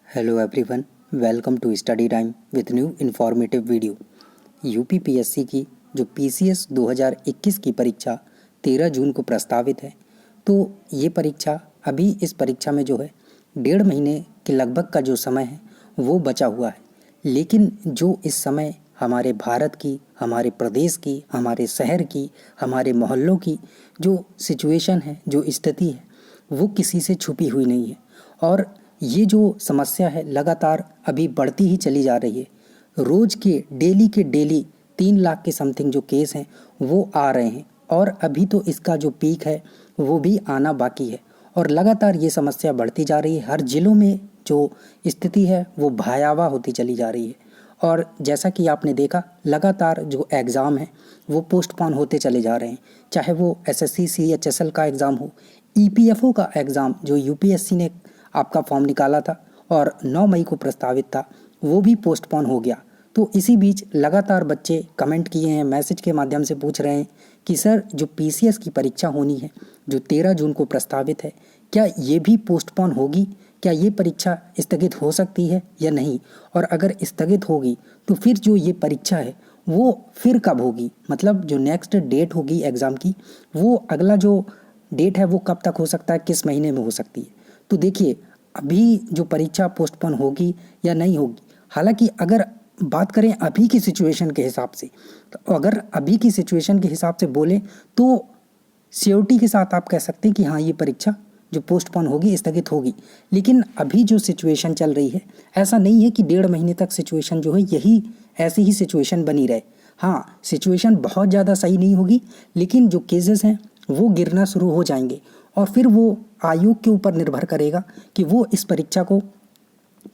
Hello everyone, welcome to study time with new informative video. UPPSC की जो PCS 2021 की परीक्षा 13 जून को प्रस्तावित है, तो ये परीक्षा अभी इस परीक्षा में जो है 1.5 महीने के लगभग का जो समय है वो बचा हुआ है। लेकिन जो इस समय हमारे भारत की, हमारे प्रदेश की, हमारे शहर की, हमारे मोहल्लों की जो सिचुएशन है, जो स्थिति है, वो किसी से छुपी हुई नहीं है। और ये जो समस्या है लगातार अभी बढ़ती ही चली जा रही है। रोज़ के डेली 3 लाख के समथिंग जो केस हैं वो आ रहे हैं, और अभी तो इसका जो पीक है वो भी आना बाकी है। और लगातार ये समस्या बढ़ती जा रही है। हर ज़िलों में जो स्थिति है वो भयावह होती चली जा रही है। और जैसा कि आपने देखा, लगातार जो एग्ज़ाम है वो पोस्टपोन होते चले जा रहे हैं। चाहे वो एसएससी सीएचएसएल का एग्ज़ाम हो, ईपीएफओ का एग्ज़ाम जो यूपीएससी ने आपका फॉर्म निकाला था और 9 मई को प्रस्तावित था, वो भी पोस्टपोन हो गया। तो इसी बीच लगातार बच्चे कमेंट किए हैं, मैसेज के माध्यम से पूछ रहे हैं कि सर, जो पीसीएस की परीक्षा होनी है जो 13 जून को प्रस्तावित है, क्या ये भी पोस्टपोन होगी? क्या ये परीक्षा स्थगित हो सकती है या नहीं? और अगर स्थगित होगी तो फिर जो ये परीक्षा है वो फिर कब होगी? मतलब जो नेक्स्ट डेट होगी एग्ज़ाम की, वो अगला जो डेट है वो कब तक हो सकता है, किस महीने में हो सकती है? तो देखिए, अभी जो परीक्षा पोस्टपोन होगी या नहीं होगी, हालांकि अगर बात करें अभी की सिचुएशन के हिसाब से, तो अगर अभी की सिचुएशन के हिसाब से बोलें तो श्योरिटी के साथ आप कह सकते हैं कि हाँ, ये परीक्षा जो पोस्टपोन होगी, स्थगित होगी। लेकिन अभी जो सिचुएशन चल रही है, ऐसा नहीं है कि 1.5 महीने तक सिचुएशन जो है यही ऐसी ही सिचुएशन बनी रहे। हाँ, सिचुएशन बहुत ज़्यादा सही नहीं होगी, लेकिन जो केसेस हैं वो गिरना शुरू हो जाएंगे। और फिर वो आयोग के ऊपर निर्भर करेगा कि वो इस परीक्षा को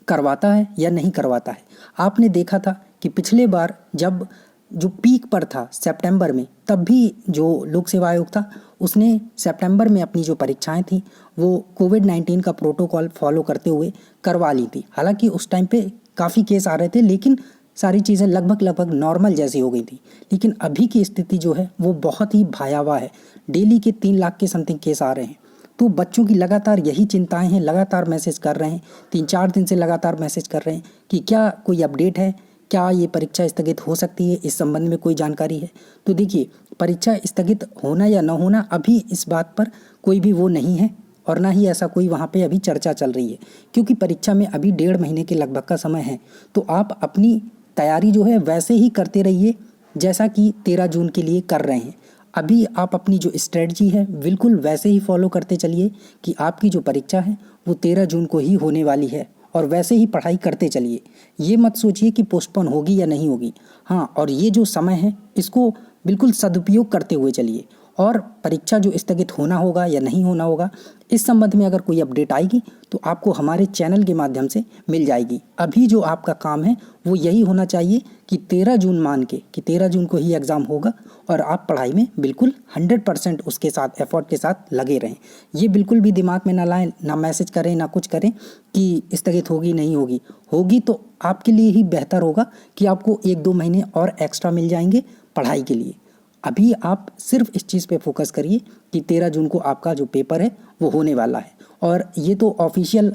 करवाता है या नहीं करवाता है। आपने देखा था कि पिछले बार जब जो पीक पर था सितंबर में, तब भी जो लोक सेवा आयोग था उसने सितंबर में अपनी जो परीक्षाएं थी वो कोविड-19 का प्रोटोकॉल फॉलो करते हुए करवा ली थी। हालांकि उस टाइम पे काफ़ी केस आ रहे थे, लेकिन सारी चीज़ें लगभग नॉर्मल जैसी हो गई थी। लेकिन अभी की स्थिति जो है वो बहुत ही भयावह है। डेली के 3 लाख के समथिंग केस आ रहे हैं। तो बच्चों की लगातार यही चिंताएं हैं, लगातार मैसेज कर रहे हैं, 3-4 दिन से लगातार मैसेज कर रहे हैं कि क्या कोई अपडेट है, क्या ये परीक्षा स्थगित हो सकती है, इस संबंध में कोई जानकारी है? तो देखिए, परीक्षा स्थगित होना या न होना अभी इस बात पर कोई भी वो नहीं है, और ना ही ऐसा कोई वहाँ पे अभी चर्चा चल रही है, क्योंकि परीक्षा में अभी 1.5 महीने के लगभग का समय है। तो आप अपनी तैयारी जो है वैसे ही करते रहिए जैसा कि 13 जून के लिए कर रहे हैं। अभी आप अपनी जो स्ट्रेटजी है बिल्कुल वैसे ही फॉलो करते चलिए कि आपकी जो परीक्षा है वो 13 जून को ही होने वाली है, और वैसे ही पढ़ाई करते चलिए। ये मत सोचिए कि पोस्टपोन होगी या नहीं होगी। हाँ, और ये जो समय है इसको बिल्कुल सदुपयोग करते हुए चलिए। और परीक्षा जो स्थगित होना होगा या नहीं होना होगा, इस संबंध में अगर कोई अपडेट आएगी तो आपको हमारे चैनल के माध्यम से मिल जाएगी। अभी जो आपका काम है वो यही होना चाहिए कि 13 जून मान के कि 13 जून को ही एग्ज़ाम होगा, और आप पढ़ाई में बिल्कुल 100% उसके साथ एफर्ट के साथ लगे रहें। ये बिल्कुल भी दिमाग में ना लाएं, ना मैसेज करें, ना कुछ करें कि स्थगित होगी नहीं होगी। होगी तो आपके लिए ही बेहतर होगा कि आपको 1-2 महीने और एक्स्ट्रा मिल जाएंगे पढ़ाई के लिए। अभी आप सिर्फ इस चीज़ पे फोकस करिए कि 13 जून को आपका जो पेपर है वो होने वाला है। और ये तो ऑफिशियल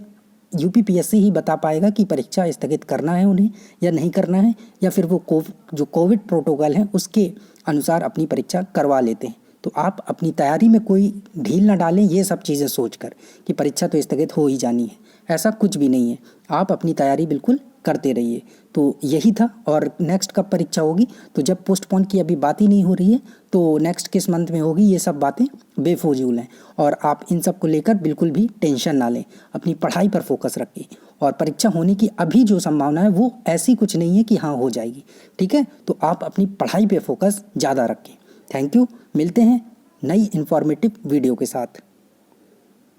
यूपीपीएससी ही बता पाएगा कि परीक्षा स्थगित करना है उन्हें या नहीं करना है, या फिर वो जो कोविड प्रोटोकॉल है उसके अनुसार अपनी परीक्षा करवा लेते हैं। तो आप अपनी तैयारी में कोई ढील ना डालें ये सब चीज़ें सोचकर कि परीक्षा तो स्थगित हो ही जानी है। ऐसा कुछ भी नहीं है, आप अपनी तैयारी बिल्कुल करते रहिए। तो यही था। और नेक्स्ट कब परीक्षा होगी, तो जब पोस्टपोन की अभी बात ही नहीं हो रही है, तो नेक्स्ट किस मंथ में होगी, ये सब बातें बेफजूल हैं। और आप इन सब को लेकर बिल्कुल भी टेंशन ना लें, अपनी पढ़ाई पर फोकस रखें। और परीक्षा होने की अभी जो संभावना है वो ऐसी कुछ नहीं है कि हाँ हो जाएगी, ठीक है? तो आप अपनी पढ़ाई पे फोकस ज़्यादा रखें। Thank you. मिलते हैं नई इन्फॉर्मेटिव वीडियो के साथ।